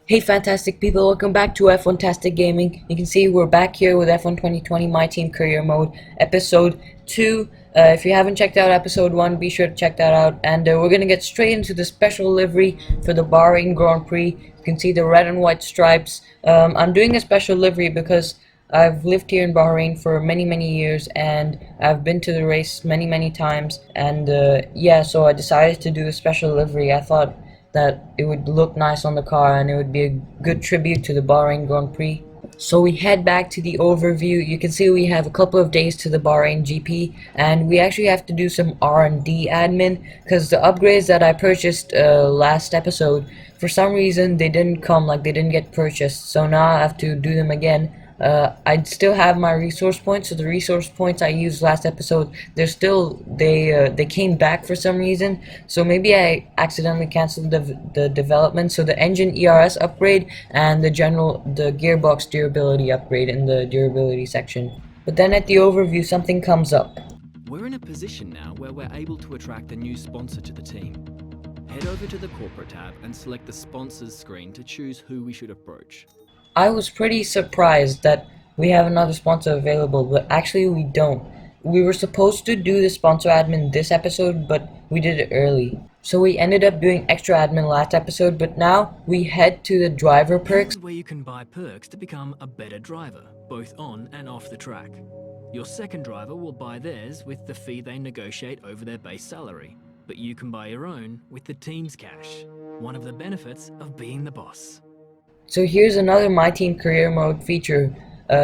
Hey fantastic people, welcome back to F1ntastic Gaming. You can see we're back here with F1 2020 My Team Career Mode, Episode 2. If you haven't checked out Episode 1, be sure to check that out. And we're going to get straight into the special livery for the Bahrain Grand Prix. You can see the red and white stripes. I'm doing a special livery because I've lived here in Bahrain for many years, and I've been to the race many times. And yeah, so I decided to do a special livery. I thought that it would look nice on the car and it would be a good tribute to the Bahrain Grand Prix. So we head back to the overview. You can see we have a couple of days to the Bahrain GP, and we actually have to do some R&D admin because the upgrades that I purchased last episode, for some reason they didn't come, like they didn't get purchased, so now I have to do them again. I still have my resource points, so the resource points I used last episode, they came back for some reason, so maybe I accidentally canceled the development. So the engine ERS upgrade and the gearbox durability upgrade in the durability section. But then at the overview something comes up. We're in a position now where we're able to attract a new sponsor to the team. Head over to the corporate tab and select the sponsors screen to choose who we should approach. I was pretty surprised that we have another sponsor available, but actually we don't. We were supposed to do the sponsor admin this episode, but we did it early. So we ended up doing extra admin last episode, but now we head to the driver perks. This is where you can buy perks to become a better driver, both on and off the track. Your second driver will buy theirs with the fee they negotiate over their base salary, but you can buy your own with the team's cash. One of the benefits of being the boss. So here's another My Team Career Mode feature,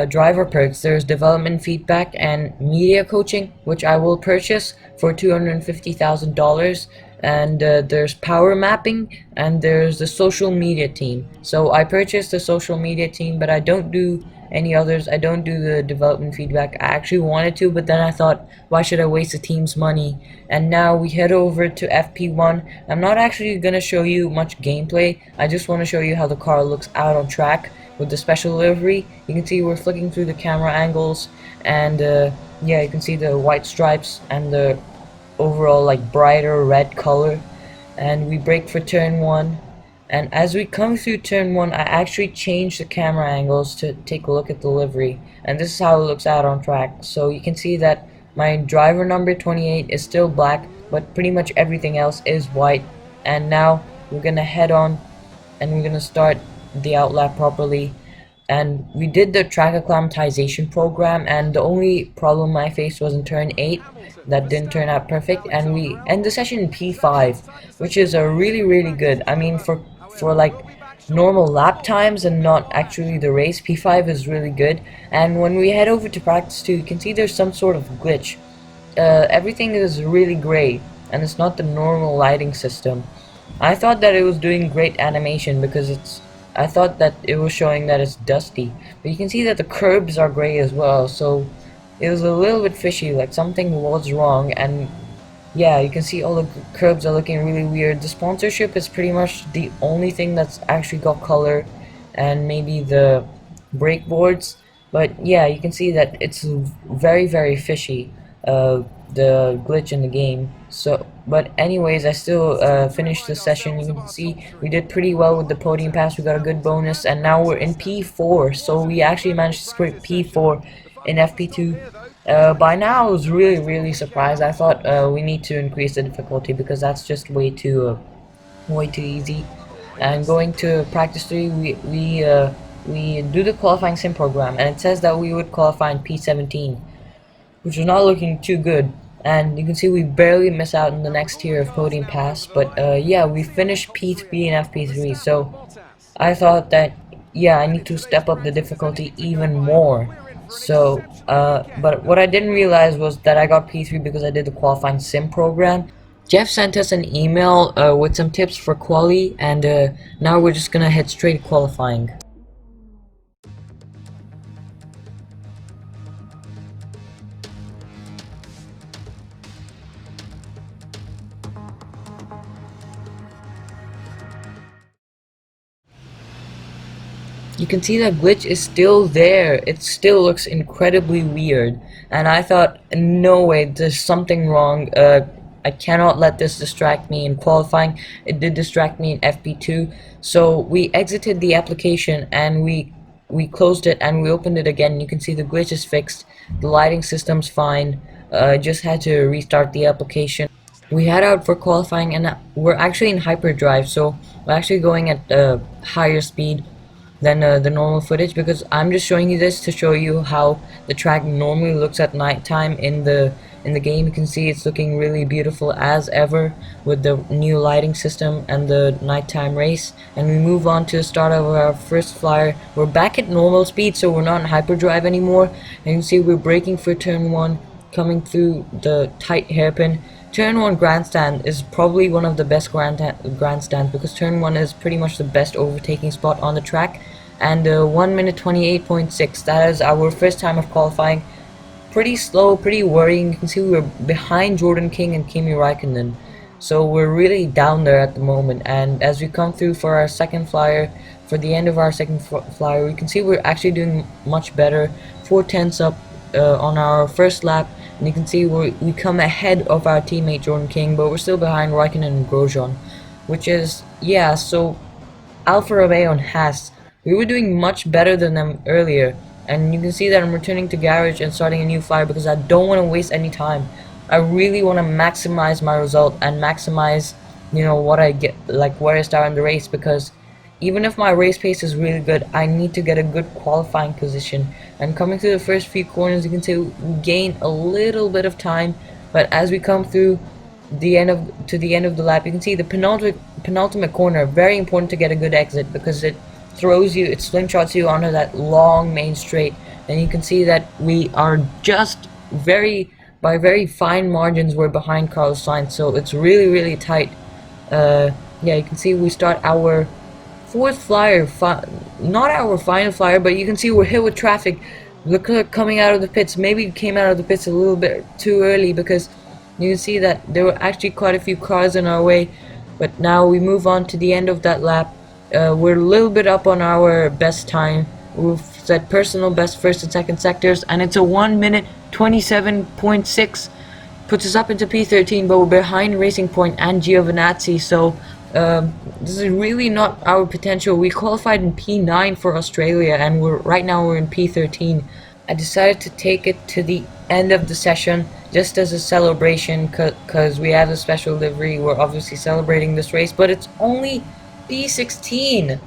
driver perks. There's development feedback and media coaching, which I will purchase for $250,000, and there's power mapping, and there's the social media team. So I purchased the social media team, but I don't do any others. I don't do the development feedback. I actually wanted to, but then I thought, why should I waste the team's money? And now we head over to FP1. I'm not actually gonna show you much gameplay. I just want to show you how the car looks out on track with the special livery. You can see we're flicking through the camera angles, and yeah, you can see the white stripes and the overall like brighter red color. And we brake for turn 1. And as we come through turn 1, I actually changed the camera angles to take a look at the livery, and this is how it looks out on track. So you can see that my driver number 28 is still black, but pretty much everything else is white. And now we're gonna head on and we're gonna start the outlap properly. And we did the track acclimatization program, and the only problem I faced was in turn 8 that didn't turn out perfect, and we end the session in P5, which is a really good. I mean, for like normal lap times and not actually the race, P5 is really good. And when we head over to practice 2, you can see there's some sort of glitch. Everything is really gray, and it's not the normal lighting system. I thought that it was doing great animation because I thought that it was showing that it's dusty, but you can see that the curbs are gray as well, so it was a little bit fishy, like something was wrong. And yeah, you can see all the curbs are looking really weird. The sponsorship is pretty much the only thing that's actually got color, and maybe the brake boards. But yeah, you can see that it's very fishy, the glitch in the game. So, but anyways, I still finished the session. You can see we did pretty well with the podium pass. We got a good bonus, and now we're in P4. So we actually managed to scrape P4 in FP2. By now I was really surprised. I thought we need to increase the difficulty because that's just way too easy. And going to practice 3, we do the qualifying sim program, and it says that we would qualify in P17, which is not looking too good. And you can see we barely miss out in the next tier of podium pass, but yeah, we finished P3 and FP3. So I thought that, yeah, I need to step up the difficulty even more. So but what I didn't realize was that I got P3 because I did the qualifying sim program. Jeff sent us an email with some tips for quali, and now we're just gonna head straight to qualifying. You can see that glitch is still there. It still looks incredibly weird, and I thought, no way, there's something wrong. I cannot let this distract me in qualifying. It did distract me in FP2, so we exited the application and we closed it and we opened it again. You can see the glitch is fixed, the lighting system's fine. Just had to restart the application. We head out for qualifying and we're actually in hyperdrive, so we're actually going at higher speed than the normal footage, because I'm just showing you this to show you how the track normally looks at nighttime in the game. You can see it's looking really beautiful as ever with the new lighting system and the nighttime race. And we move on to the start of our first flyer. We're back at normal speed, so we're not in hyperdrive anymore. And you can see we're braking for turn 1, coming through the tight hairpin. Turn 1 grandstand is probably one of the best grandstands, because turn 1 is pretty much the best overtaking spot on the track. And 1 minute 28.6, that is our first time of qualifying. Pretty slow, pretty worrying. You can see we were behind Jordan King and Kimi Raikkonen, so we're really down there at the moment. And as we come through for our second flyer, for the end of our second flyer, we can see we're actually doing much better. 4/10 up on our first lap, and you can see we come ahead of our teammate Jordan King, but we're still behind Raikkonen and Grosjean, which is, yeah, so Alfa Romeo and Haas, we were doing much better than them earlier. And you can see that I'm returning to garage and starting a new flyer because I don't want to waste any time. I really want to maximize my result and maximize, you know, what I get, like where I start in the race, because even if my race pace is really good, I need to get a good qualifying position. And coming through the first few corners, you can see we gain a little bit of time, but as we come through the end of the lap, you can see the penultimate corner, very important to get a good exit, because it slingshots you onto that long main straight. And you can see that we are just by very fine margins, we're behind Carlos Sainz, so it's really tight. Yeah, you can see we start our fourth flyer, not our final flyer, but you can see we're hit with traffic. Leclerc coming out of the pits, maybe came out of the pits a little bit too early, because you can see that there were actually quite a few cars in our way. But now we move on to the end of that lap. We're a little bit up on our best time. We've set personal best first and second sectors, and it's a 1 minute 27.6, puts us up into P13, but we're behind Racing Point and Giovinazzi, so this is really not our potential. We qualified in P9 for Australia, and right now we're in P13. I decided to take it to the end of the session just as a celebration, because we have a special livery. We're obviously celebrating this race, but it's only P16.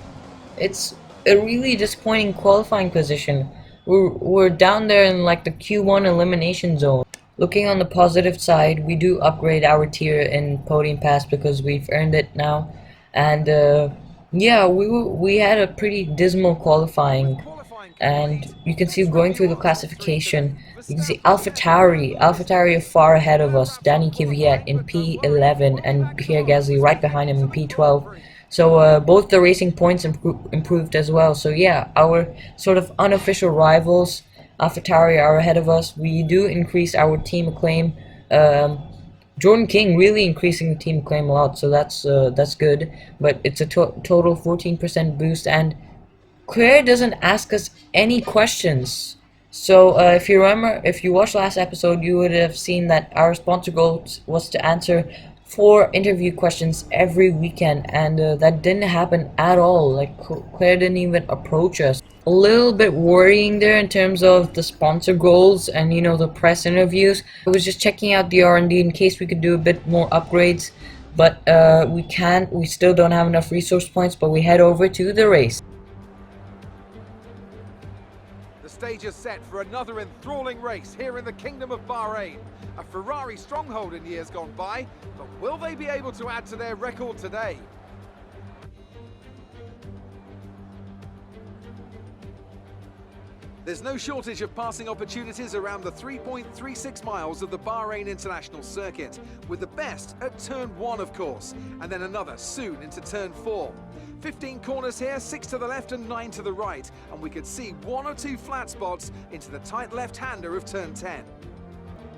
It's a really disappointing qualifying position. We're down there in like the Q1 elimination zone. Looking on the positive side, we do upgrade our tier in podium pass because we've earned it now. And yeah, we had a pretty dismal qualifying. And you can see going through the classification, you can see AlphaTauri are far ahead of us. Danny Kvyat in P11 and Pierre Gasly right behind him in P12. So both the racing points improved as well. So yeah, our sort of unofficial rivals, AlphaTauri, are ahead of us. We do increase our team acclaim. Jordan King really increasing the team acclaim a lot, so that's good. But it's a total 14% boost, and Claire doesn't ask us any questions. So if you remember, if you watched last episode, you would have seen that our sponsor goal was to answer 4 interview questions every weekend, and that didn't happen at all. Like, Claire didn't even approach us. A little bit worrying there in terms of the sponsor goals and, you know, the press interviews. I was just checking out the R&D in case we could do a bit more upgrades, but we still don't have enough resource points. But we head over to the race. The stage is set for another enthralling race here in the Kingdom of Bahrain. A Ferrari stronghold in years gone by, but will they be able to add to their record today? There's no shortage of passing opportunities around the 3.36 miles of the Bahrain International Circuit, with the best at turn 1, of course, and then another soon into turn 4. 15 corners here, 6 to the left and 9 to the right, and we could see 1 or 2 flat spots into the tight left-hander of turn 10.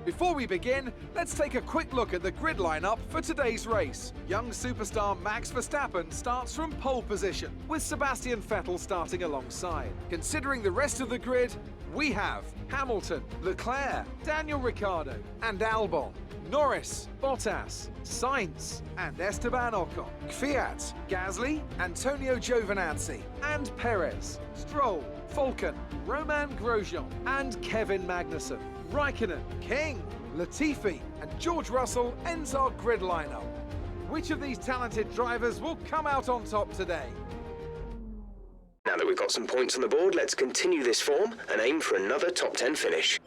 Before we begin, let's take a quick look at the grid lineup for today's race. Young superstar Max Verstappen starts from pole position, with Sebastian Vettel starting alongside. Considering the rest of the grid, we have Hamilton, Leclerc, Daniel Ricciardo and Albon. Norris, Bottas, Sainz, and Esteban Ocon. Kvyat, Gasly, Antonio Giovinazzi, and Perez. Stroll, Falcon, Roman Grosjean, and Kevin Magnussen. Raikkonen, King, Latifi, and George Russell ends our grid lineup. Which of these talented drivers will come out on top today? Now that we've got some points on the board, let's continue this form and aim for another top 10 finish.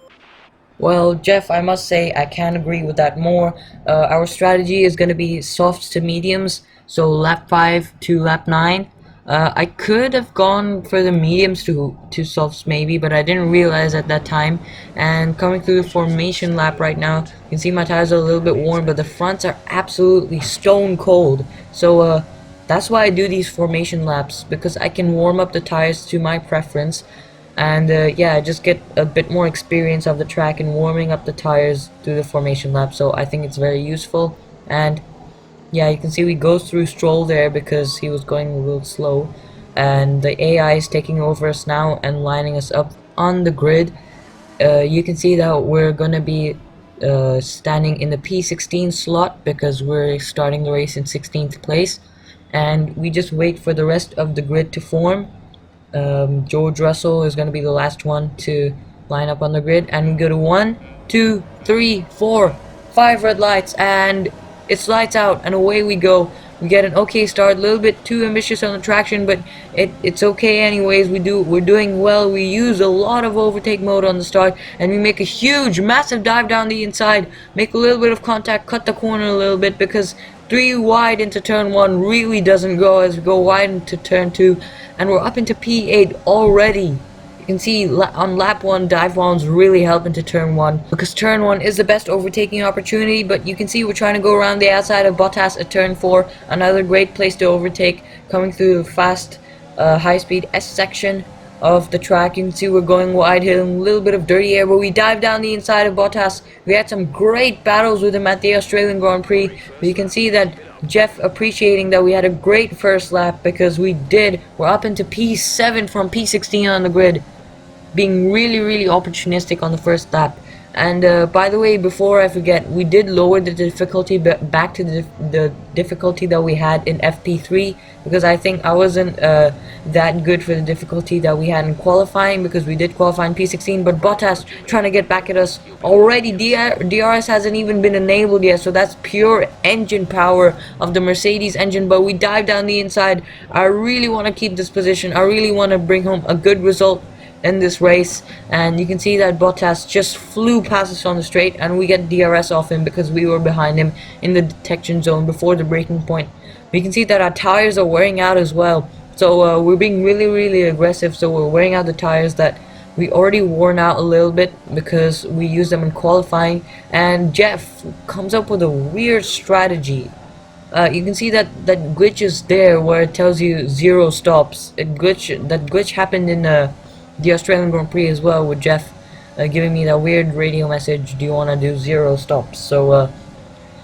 Well, Jeff, I must say I can't agree with that more. Our strategy is going to be softs to mediums, so lap 5 to lap 9. I could have gone for the mediums to softs maybe, but I didn't realize at that time. And coming through the formation lap right now, you can see my tires are a little bit warm, but the fronts are absolutely stone cold. So that's why I do these formation laps, because I can warm up the tires to my preference. And yeah, I just get a bit more experience of the track and warming up the tires through the formation lap, so I think it's very useful. And yeah, you can see we go through Stroll there because he was going a little slow, and the AI is taking over us now and lining us up on the grid. You can see that we're gonna be standing in the P16 slot because we're starting the race in 16th place, and we just wait for the rest of the grid to form. George Russell is going to be the last one to line up on the grid, and we go to 1, 2, 3, 4, 5 red lights, and it's lights out, and away we go. We get an okay start, a little bit too ambitious on the traction, but it's okay anyways. We're doing well. We use a lot of overtake mode on the start, and we make a huge, massive dive down the inside, make a little bit of contact, cut the corner a little bit, because 3 wide into turn 1 really doesn't go as we go wide into turn 2, and we're up into P8 already. You can see on lap 1, dive bombs really help into turn 1, because turn 1 is the best overtaking opportunity, but you can see we're trying to go around the outside of Bottas at turn 4, another great place to overtake, coming through the fast, high-speed S section of the track. You can see we're going wide, hitting a little bit of dirty air, but we dive down the inside of Bottas. We had some great battles with him at the Australian Grand Prix, but you can see that Jeff appreciating that we had a great first lap, because we're up into P7 from P16 on the grid, being really opportunistic on the first lap. And by the way, before I forget, we did lower the difficulty back to the difficulty that we had in FP3, because I think I wasn't that good for the difficulty that we had in qualifying, because we did qualify in P16, but Bottas trying to get back at us already. DRS hasn't even been enabled yet, so that's pure engine power of the Mercedes engine, but we dive down the inside. I really want to keep this position. I really want to bring home a good result in this race, and you can see that Bottas just flew past us on the straight, and we get DRS off him because we were behind him in the detection zone before the braking point. We can see that our tires are wearing out as well, so we're being really aggressive. So we're wearing out the tires that we already worn out a little bit because we used them in qualifying. And Jeff comes up with a weird strategy. You can see that glitch is there where it tells you 0 stops. That glitch happened in the Australian Grand Prix as well, with Jeff giving me that weird radio message, do you want to do 0 stops? So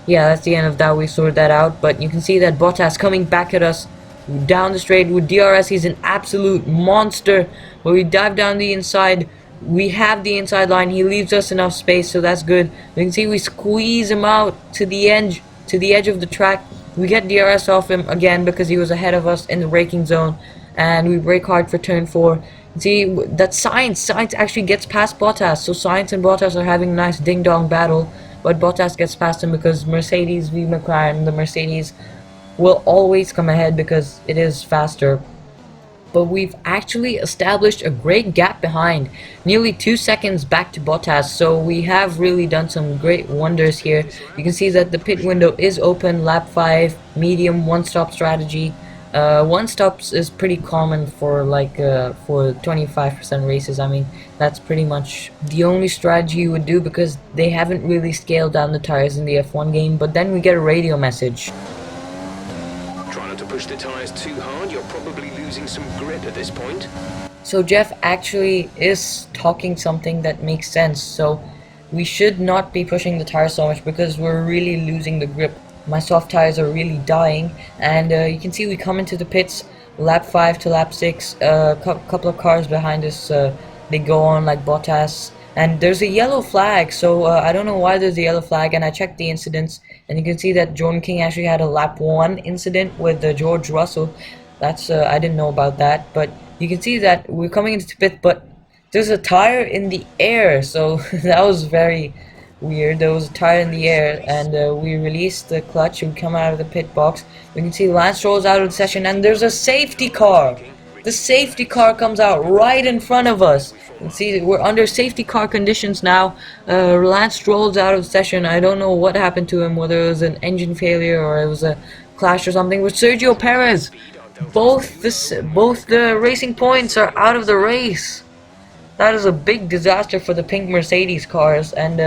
yeah, that's the end of that. We sorted that out, but you can see that Bottas coming back at us down the straight with DRS. He's an absolute monster, but we dive down the inside. We have the inside line. He leaves us enough space, so that's good. You can see we squeeze him out to the edge of the track. We get DRS off him again because he was ahead of us in the braking zone, and we brake hard for turn 4. See that Sainz actually gets past Bottas, so Sainz and Bottas are having a nice ding-dong battle, but Bottas gets past him because Mercedes v McLaren, the Mercedes will always come ahead because it is faster. But we've actually established a great gap behind, nearly 2 seconds back to Bottas, so we have really done some great wonders here. You can see that the pit window is open, lap 5, medium, one-stop strategy. One stops is pretty common for for 25% races. I mean, that's pretty much the only strategy you would do because they haven't really scaled down the tires in the F1 game. But then we get a radio message. Try not to push the tires too hard, you're probably losing some grip at this point. So Jeff actually is talking something that makes sense. So we should not be pushing the tires so much because we're really losing the grip. My soft tires are really dying, and you can see we come into the pits lap 5 to lap 6. Couple of cars behind us, they go on like Bottas, and there's a yellow flag, so I don't know why there's a yellow flag. And I checked the incidents, and you can see that Jordan King actually had a lap 1 incident with George Russell. That's I didn't know about that, but you can see that we're coming into the pit, but there's a tire in the air, so that was very weird. There was a tire in the air, and we released the clutch. We come out of the pit box. We can see Lance Stroll's out of the session, and there's a safety car. The safety car comes out right in front of us. You can see we're under safety car conditions now. Lance Stroll's out of the session. I don't know what happened to him, whether it was an engine failure or it was a clash or something with Sergio Perez. Both the racing points are out of the race. That is a big disaster for the pink Mercedes cars, and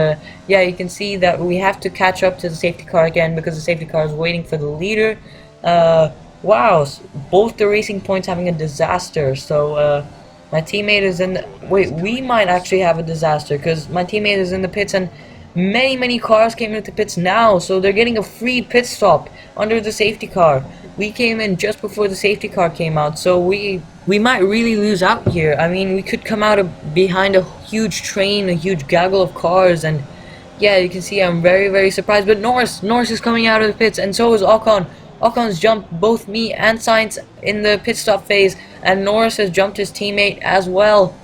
yeah, you can see that we have to catch up to the safety car again because the safety car is waiting for the leader. Wow, both the racing points having a disaster. So my teammate is in the, wait, we might actually have a disaster because my teammate is in the pits, and many cars came into the pits now, so they're getting a free pit stop under the safety car. We came in just before the safety car came out, so we might really lose out here. I mean, we could come out behind a huge train, a huge gaggle of cars, and yeah, you can see I'm very surprised. But Norris is coming out of the pits, and so is Ocon. Ocon's jumped both me and Sainz in the pit stop phase, and Norris has jumped his teammate as well.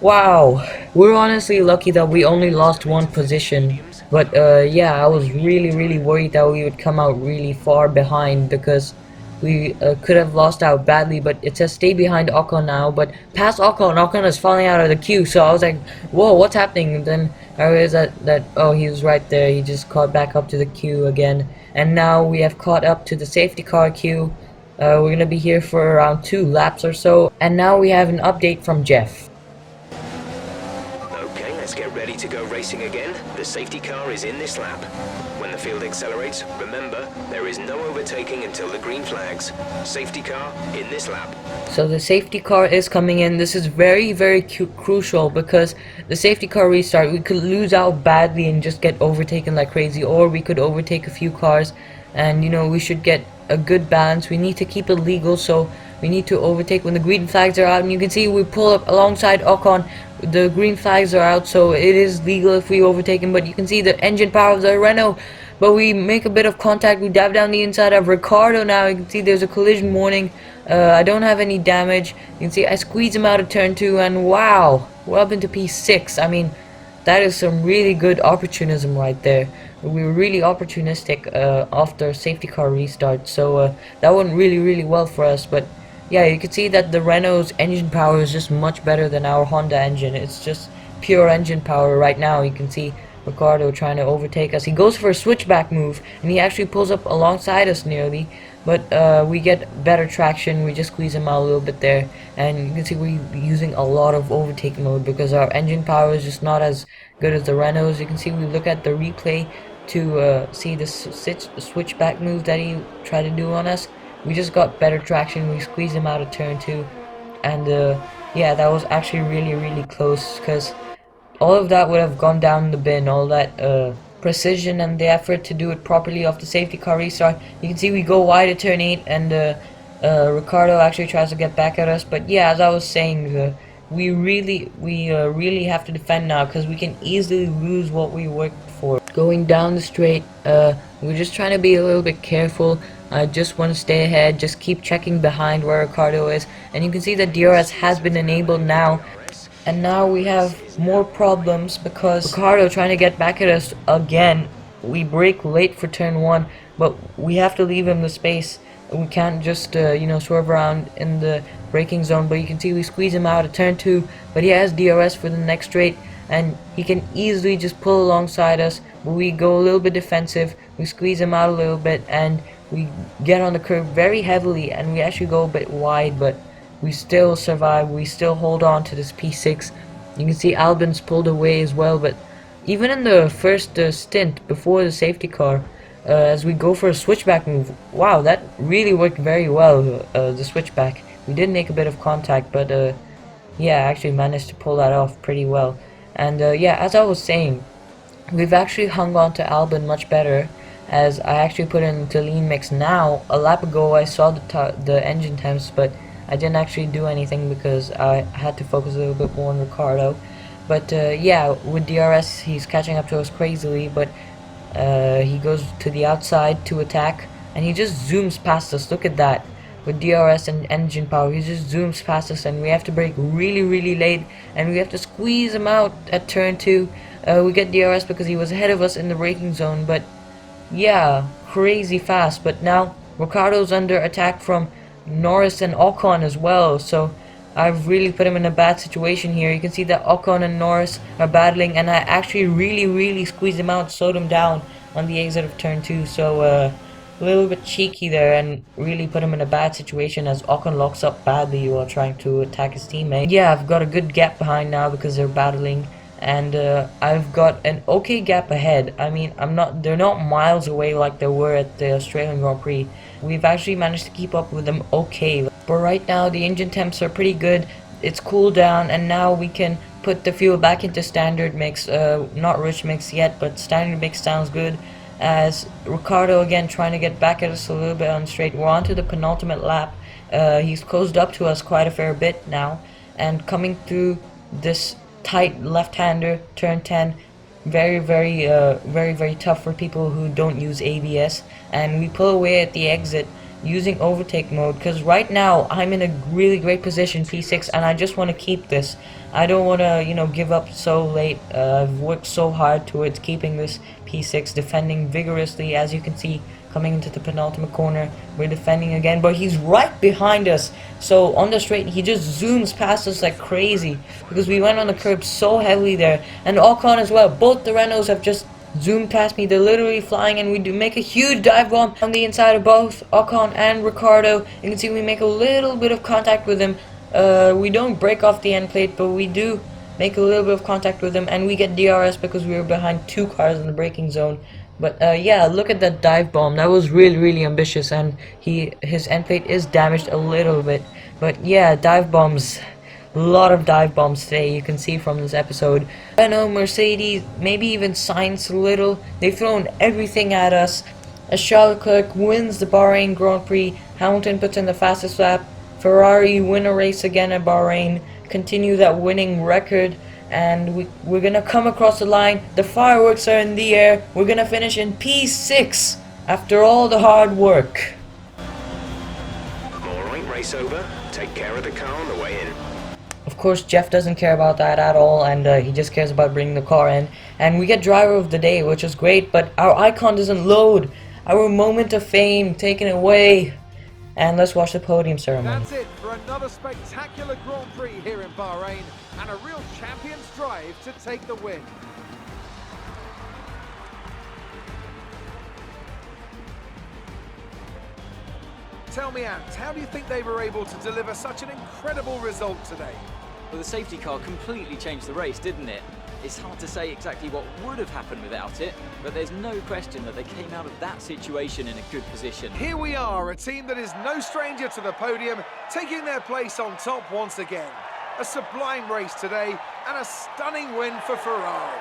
Wow, we're honestly lucky that we only lost 1 position. But yeah, I was really worried that we would come out really far behind because we could have lost out badly. But it says stay behind Ocon now, but past Ocon is falling out of the queue. So I was like, whoa, what's happening? And then I realized that oh, he was right there. He just caught back up to the queue again. And now we have caught up to the safety car queue. We're gonna be here for around 2 laps or so. And now we have an update from Jeff. Okay, let's get ready to go racing again. The safety car is in this lap. When the field accelerates, remember, there is no overtaking until the green flags. Safety car in this lap. So the safety car is coming in. This is very crucial because the safety car restart, we could lose out badly and just get overtaken like crazy, or we could overtake a few cars, and you know, we should get a good balance. We need to keep it legal, so we need to overtake when the green flags are out. And you can see we pull up alongside Ocon. The green flags are out, so it is legal if we overtake him. But you can see the engine power of the Renault, but we make a bit of contact. We dive down the inside of Ricardo. Now you can see there's a collision warning. I don't have any damage. You can see I squeeze him out of turn 2, and wow, we're up into P6. I mean, that is some really good opportunism right there. We were really opportunistic after safety car restart, so that went really well for us. But yeah, you can see that the Renault's engine power is just much better than our Honda engine. It's just pure engine power right now. You can see Ricardo trying to overtake us. He goes for a switchback move, and he actually pulls up alongside us nearly. But we get better traction. We just squeeze him out a little bit there, and you can see we're using a lot of overtake mode because our engine power is just not as good as the Renault's. You can see we look at the replay to see the switchback move that he tried to do on us. We just got better traction. We squeezed him out of turn 2, and yeah, that was actually really close because all of that would have gone down the bin. All that precision and the effort to do it properly off the safety car restart. You can see we go wide at turn 8, and Ricardo actually tries to get back at us. But yeah, as I was saying, we really have to defend now because we can easily lose what we worked for. Going down the straight, we're just trying to be a little bit careful. I just want to stay ahead, just keep checking behind where Ricardo is, and you can see that DRS has been enabled now. And now we have more problems because Ricardo trying to get back at us again. We brake late for turn 1, but we have to leave him the space. We can't just you know, swerve around in the braking zone. But you can see we squeeze him out of turn 2, but he has DRS for the next straight, and he can easily just pull alongside us. But we go a little bit defensive, we squeeze him out a little bit, and we get on the curb very heavily, and we actually go a bit wide, but we still survive. We still hold on to this P6. You can see Albon's pulled away as well, but even in the first stint before the safety car, as we go for a switchback move, wow, that really worked very well, the switchback. We did make a bit of contact, but yeah, I actually managed to pull that off pretty well. And yeah, as I was saying, we've actually hung on to Albon much better, as I actually put into lean mix now. A lap ago I saw the engine temps, but I didn't actually do anything because I had to focus a little bit more on Ricardo. But yeah, with DRS he's catching up to us crazily, but he goes to the outside to attack, and he just zooms past us. Look at that. With DRS and engine power, he just zooms past us, and we have to brake really late, and we have to squeeze him out at turn 2. We get DRS because he was ahead of us in the braking zone, but yeah, crazy fast. But now Ricardo's under attack from Norris and Ocon as well, so I've really put him in a bad situation here. You can see that Ocon and Norris are battling, and I actually really squeezed him out, slowed him down on the exit of turn 2, so a little bit cheeky there, and really put him in a bad situation as Ocon locks up badly while trying to attack his teammate. Yeah, I've got a good gap behind now because they're battling, and I've got an okay gap ahead. I mean, they're not miles away like they were at the Australian Grand Prix. We've actually managed to keep up with them okay. But right now the engine temps are pretty good. It's cooled down, and now we can put the fuel back into standard mix. Not rich mix yet, but standard mix sounds good. As Ricardo again trying to get back at us a little bit on straight. We're on to the penultimate lap. He's closed up to us quite a fair bit now, and coming through this tight left-hander turn 10, very tough for people who don't use ABS, and we pull away at the exit using overtake mode, because right now I'm in a really great position, P6, and I just want to keep this. I don't want to, you know, give up so late. I've worked so hard towards keeping this P6, defending vigorously. As you can see, coming into the penultimate corner, we're defending again, but he's right behind us. So on the straight, he just zooms past us like crazy, because we went on the curb so heavily there. And Ocon as well. Both the Renaults have just zoomed past me. They're literally flying, and we do make a huge dive bomb on the inside of both Ocon and Ricardo. You can see we make a little bit of contact with him. We don't break off the end plate, but we do make a little bit of contact with him, and we get DRS because we were behind 2 cars in the braking zone. But yeah, look at that dive bomb. That was really ambitious, and his end plate is damaged a little bit. But yeah, dive bombs. A lot of dive bombs today, you can see from this episode. Renault, Mercedes, maybe even Sainz a little. They've thrown everything at us. As Charles Leclerc wins the Bahrain Grand Prix, Hamilton puts in the fastest lap. Ferrari win a race again at Bahrain, continue that winning record, and we're gonna come across the line. The fireworks are in the air. We're gonna finish in P6 after all the hard work. Alright, race over. Take care of the car on the way in. Of course, Jeff doesn't care about that at all, and he just cares about bringing the car in. And we get driver of the day, which is great, but our icon doesn't load. Our moment of fame taken away. And let's watch the podium ceremony. That's it for another spectacular Grand Prix here in Bahrain, and a real champion's drive to take the win. Tell me, Ant, how do you think they were able to deliver such an incredible result today? Well, the safety car completely changed the race, didn't it? It's hard to say exactly what would have happened without it, but there's no question that they came out of that situation in a good position. Here we are, a team that is no stranger to the podium, taking their place on top once again. A sublime race today, and a stunning win for Ferrari.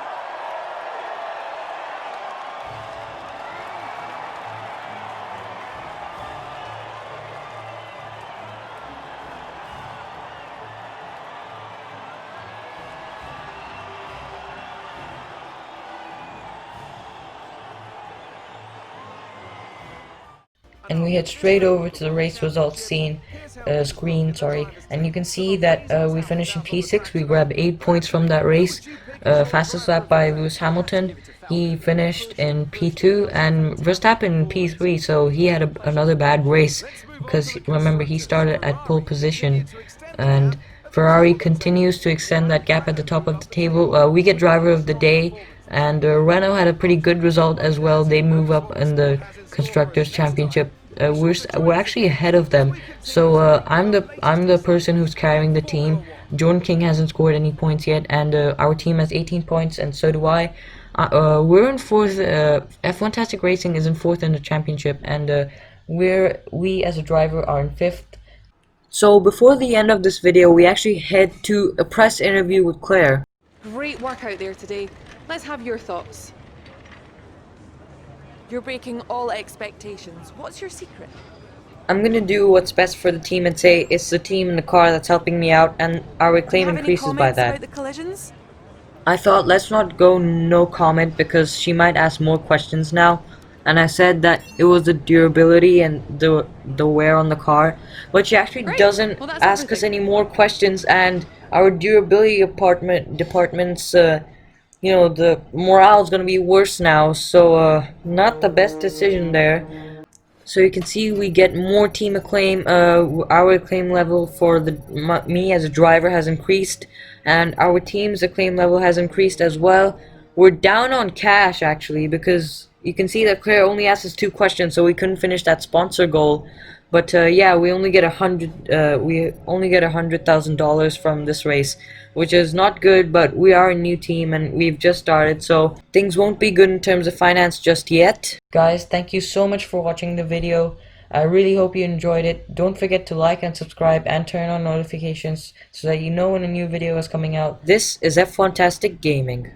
And we head straight over to the race results screen, and you can see that we finished in P6. We grabbed 8 points from that race. Fastest lap by Lewis Hamilton. He finished in P2, and Verstappen in P3, so he had another bad race, because remember, he started at pole position. And Ferrari continues to extend that gap at the top of the table. We get driver of the day, and Renault had a pretty good result as well. They move up in the Constructors' Championship. We're actually ahead of them. So I'm the person who's carrying the team. Jordan King hasn't scored any points yet, and our team has 18 points, and so do I. We're in 4th. F1ntastic Racing is in 4th in the championship, and we as a driver are in 5th. So before the end of this video, we actually head to a press interview with Claire. Great work out there today. Let's have your thoughts. You're breaking all expectations. What's your secret? I'm gonna do what's best for the team and say it's the team in the car that's helping me out, and our acclaim increases by that. About the collisions? I thought let's not go no comment because she might ask more questions now, and I said that it was the durability and the wear on the car, but she actually Great. doesn't Well, that's ask us everything. any more questions, and our durability department's you know, the morale is gonna be worse now, so not the best decision there. So you can see we get more team acclaim. Our acclaim level for me as a driver has increased, and our team's acclaim level has increased as well. We're down on cash actually because you can see that Claire only asked us 2 questions, so we couldn't finish that sponsor goal. But yeah, we only get $100,000 from this race, which is not good. But we are a new team and we've just started, so things won't be good in terms of finance just yet. Guys, thank you so much for watching the video. I really hope you enjoyed it. Don't forget to like and subscribe and turn on notifications so that you know when a new video is coming out. This is F1ntastic Gaming.